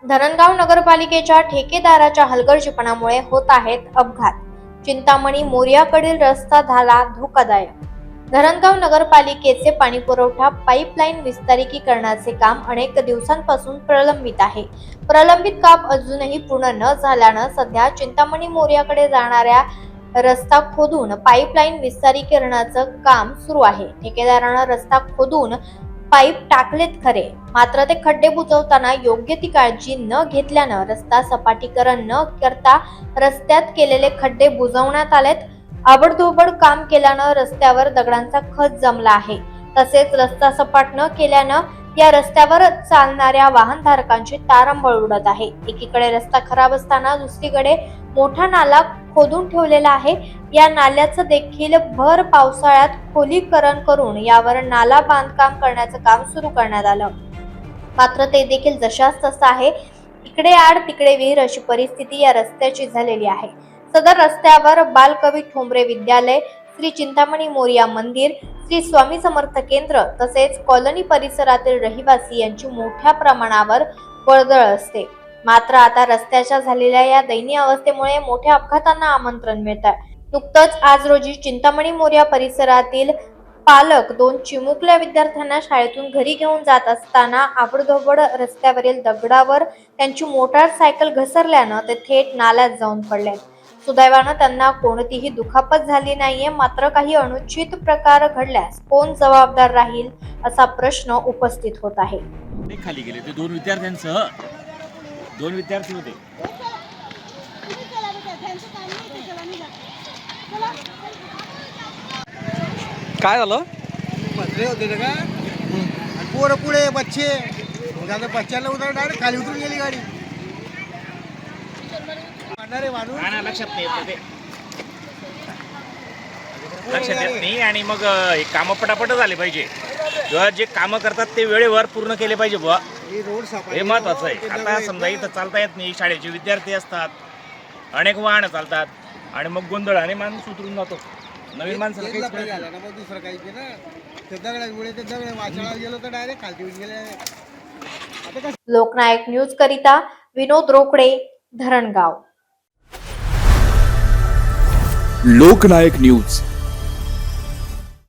धरणगाव नगरपालिकेच्या ठेकेदाराच्या हलगर्जीपणामुळे होत आहेत अपघात. चिंतामणी मोरियाकडील रस्ता झाला धोकादायक. धरणगाव नगरपालिकेचे पाणीपुरवठा पाईपलाईन विस्तारीकरणाचे काम अनेक दिवसांपासून प्रलंबित आहे. प्रलंबित काम अजूनही पूर्ण न झाल्यानं सध्या चिंतामणी मोरियाकडे जाणाऱ्या रस्ता खोदून पाईपलाईन विस्तारीकरणाचं काम सुरू आहे. ठेकेदारानं रस्ता खोदून पाईप टाकलेत खरे, मात्र ते खड्डे बुजवताना योग्य ती काळजी न घेतल्यानं रस्ता सपाटीकरण न करता रस्त्यात केलेले खड्डे बुजवण्यात आलेत. आबडधोबड काम केल्यानं रस्त्यावर दगडांचा खच जमला आहे. तसेच रस्ता सपाट न केल्यानं या रस्त्यावर चालणाऱ्या वाहनधारकांची तारंबळ उडत आहे. एकीकडे रस्ता खराब असताना दुसरीकडे मोठा नाला खोदून ठेवलेला आहे. या नाल्याचं देखील भर पावसाळ्यात खोलीकरण करून यावर नाला बांधकाम करण्याचं काम सुरू करण्यात आलं, मात्र ते देखील जशास तसं आहे. इकडे आड तिकडे विहीर अशी परिस्थिती या रस्त्याची झालेली आहे. सदर रस्त्यावर बालकवी ठोंबरे विद्यालय, श्री चिंतामणी मोरिया मंदिर, श्री स्वामी समर्थ केंद्र तसेच कॉलनी परिसरातील रहिवासी यांची मोठ्या प्रमाणावर वर्दळ असते. मात्र आता रस्त्याच्या झालेल्या या दयनीय अवस्थेमुळे मोठ्या अपघातांना आमंत्रण मिळत आहे. नुकतंच आज रोजी चिंतामणी मोरिया परिसरातील पालक 2 चिमुकल्या विद्यार्थ्यांना शाळेतून घरी घेऊन जात असताना आबडधोबड रस्त्यावरील दगडावर त्यांची मोटारसायकल घसरल्यानं ते थेट नाल्यात जाऊन पडले. सुदैवानं त्यांना कोणतीही दुखापत झाली नाहीये, मात्र काही अनुचित प्रकार घडल्यास कोण जबाबदार राहील असा प्रश्न उपस्थित होत आहे. खाली गेले ते 2 विद्यार्थ्यांसह 2 विद्यार्थी होते. काय झालं? पत्रे होते ते का पोरं पुढे बच्चे, मग आता बच्च्याला उतर डायरेक्ट खाली उतरून गेली गाडी. लक्षात नाही येत ते, लक्षात येत नाही. आणि मग हे कामं पटापट झाले पाहिजे. जेव्हा जे कामं करतात ते वेळेवर पूर्ण केले पाहिजे बुवा, हे महत्वाचं आहे. आता समजा इथं चालता येत नाही, शाळेचे विद्यार्थी असतात, अनेक वाहनं चालतात आणि मग गोंधळ आणि माणूस उतरून जातो. नवीन माणसाला काहीच कळत नाही. मग दुसरं काही की ना ते दगडामुळे ते दगड वाचळा गेलो तर डायरेक्ट खालती येऊन गेले. लोकनायक न्यूज करिता विनोद रोकडे, धरणगाव. लोकनायक न्यूज